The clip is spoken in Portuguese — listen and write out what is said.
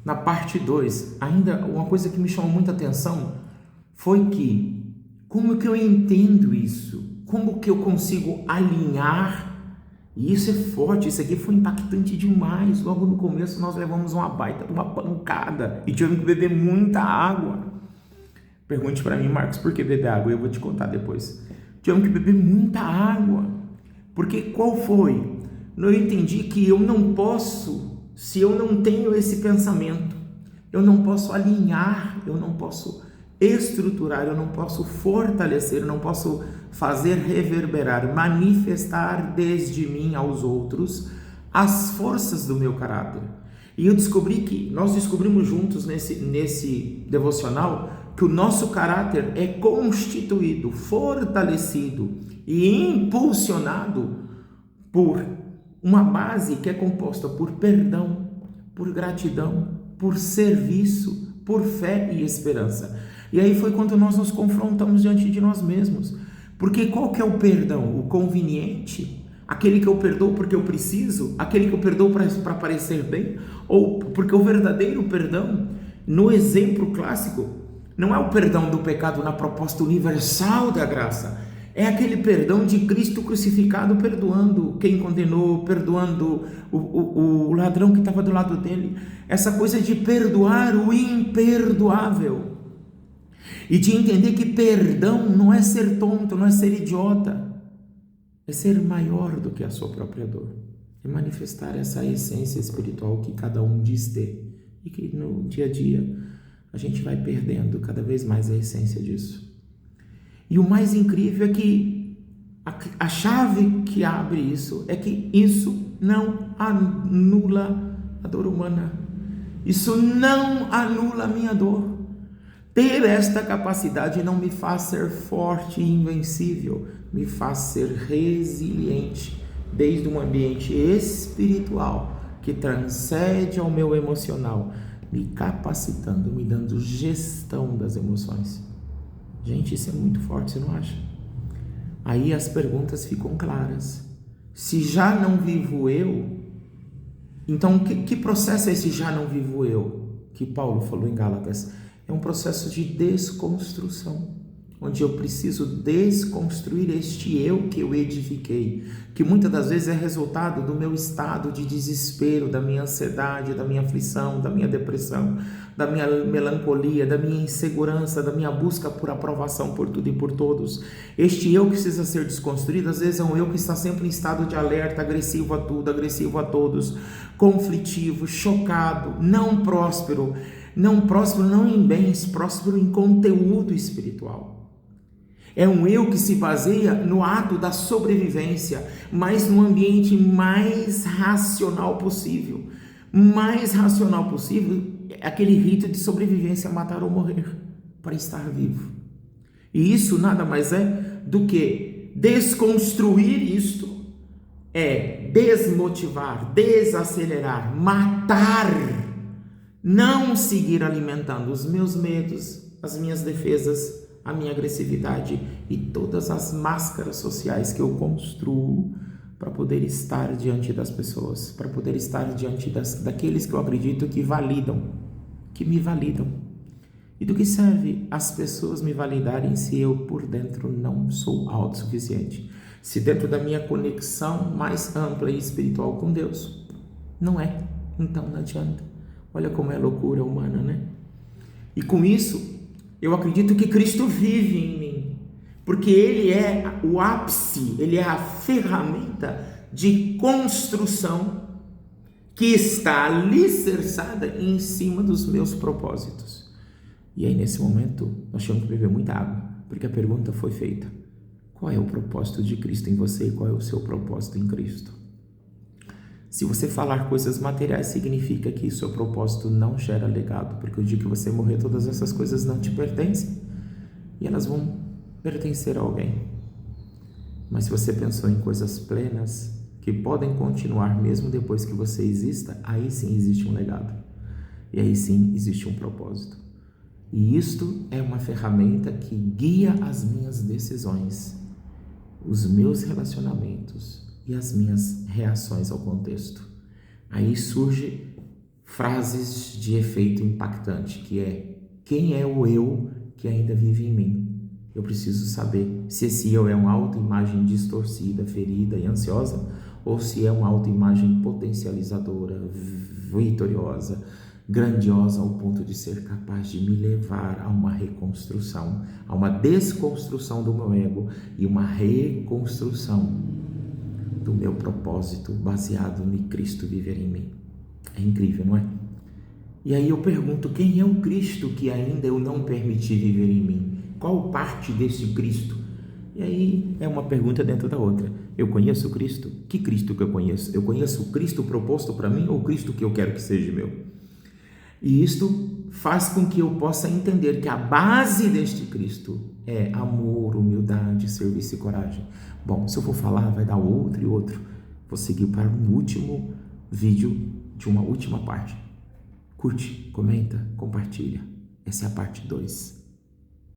na parte 2, ainda uma coisa que me chamou muita atenção foi que, como que eu entendo isso? Como que eu consigo alinhar? E isso é forte, isso aqui foi impactante demais. Logo no começo nós levamos uma baita de uma pancada e tivemos que beber muita água. Pergunte para mim, Marcos, por que beber água? Eu vou te contar depois. Tivemos que beber muita água. Porque qual foi? Eu entendi que eu não posso, se eu não tenho esse pensamento, eu não posso alinhar, eu não posso estruturar, eu não posso fortalecer, eu não posso fazer reverberar, manifestar desde mim aos outros as forças do meu caráter. E eu descobri que, nós descobrimos juntos nesse devocional, que o nosso caráter é constituído, fortalecido e impulsionado por uma base que é composta por perdão, por gratidão, por serviço, por fé e esperança. E aí foi quando nós nos confrontamos diante de nós mesmos. Porque qual que é o perdão? O conveniente? Aquele que eu perdoo porque eu preciso? Aquele que eu perdoo para parecer bem? Ou porque o verdadeiro perdão, no exemplo clássico, não é o perdão do pecado na proposta universal da graça, é aquele perdão de Cristo crucificado, perdoando quem condenou, perdoando o ladrão que estava do lado dele. Essa coisa de perdoar o imperdoável. E de entender que perdão não é ser tonto, não é ser idiota. É ser maior do que a sua própria dor. É manifestar essa essência espiritual que cada um diz ter. E que no dia a dia a gente vai perdendo cada vez mais a essência disso. E o mais incrível é que a chave que abre isso é que isso não anula a dor humana. Isso não anula a minha dor. Ter esta capacidade não me faz ser forte e invencível, me faz ser resiliente, desde um ambiente espiritual que transcende ao meu emocional, me capacitando, me dando gestão das emoções. Gente, isso é muito forte, você não acha? Aí as perguntas ficam claras. Se já não vivo eu, então que processo é esse já não vivo eu? Que Paulo falou em Gálatas. É um processo de desconstrução, onde eu preciso desconstruir este eu que eu edifiquei, que muitas das vezes é resultado do meu estado de desespero, da minha ansiedade, da minha aflição, da minha depressão, da minha melancolia, da minha insegurança, da minha busca por aprovação por tudo e por todos. Este eu que precisa ser desconstruído, às vezes é um eu que está sempre em estado de alerta, agressivo a tudo, agressivo a todos, conflitivo, chocado, não próspero não em bens, próspero em conteúdo espiritual. É um eu que se baseia no ato da sobrevivência, mas no ambiente mais racional possível. Mais racional possível é aquele rito de sobrevivência, matar ou morrer, para estar vivo. E isso nada mais é do que desconstruir isto, é desmotivar, desacelerar, matar, não seguir alimentando os meus medos, as minhas defesas, a minha agressividade e todas as máscaras sociais que eu construo para poder estar diante das pessoas, para poder estar diante daqueles que eu acredito que validam, que me validam. E do que serve as pessoas me validarem se eu por dentro não sou autossuficiente? Se dentro da minha conexão mais ampla e espiritual com Deus não é, então não adianta. Olha como é loucura humana, né? E com isso, eu acredito que Cristo vive em mim, porque Ele é o ápice, Ele é a ferramenta de construção que está alicerçada em cima dos meus propósitos. E aí, nesse momento, nós temos que beber muita água, porque a pergunta foi feita: qual é o propósito de Cristo em você e qual é o seu propósito em Cristo? Se você falar coisas materiais, significa que o seu propósito não gera legado, porque o dia que você morrer, todas essas coisas não te pertencem e elas vão pertencer a alguém. Mas se você pensou em coisas plenas, que podem continuar mesmo depois que você exista, aí sim existe um legado, e aí sim existe um propósito. E isto é uma ferramenta que guia as minhas decisões, os meus relacionamentos e as minhas reações ao contexto. Aí surge frases de efeito impactante, que é: quem é o eu que ainda vive em mim? Eu preciso saber se esse eu é uma autoimagem distorcida, ferida e ansiosa, ou se é uma autoimagem potencializadora, vitoriosa, grandiosa ao ponto de ser capaz de me levar a uma reconstrução, a uma desconstrução do meu ego e uma reconstrução do meu propósito baseado em Cristo viver em mim. É incrível, não é? E aí eu pergunto: quem é o Cristo que ainda eu não permiti viver em mim? Qual parte desse Cristo? E aí é uma pergunta dentro da outra. Eu conheço o Cristo? Que Cristo que eu conheço? Eu conheço o Cristo proposto para mim ou o Cristo que eu quero que seja meu? E isto faz com que eu possa entender que a base deste Cristo é amor, humildade, serviço e coragem. Bom, se eu for falar, vai dar outro e outro. Vou seguir para um último vídeo de uma última parte. Curte, comenta, compartilha. Essa é a parte 2.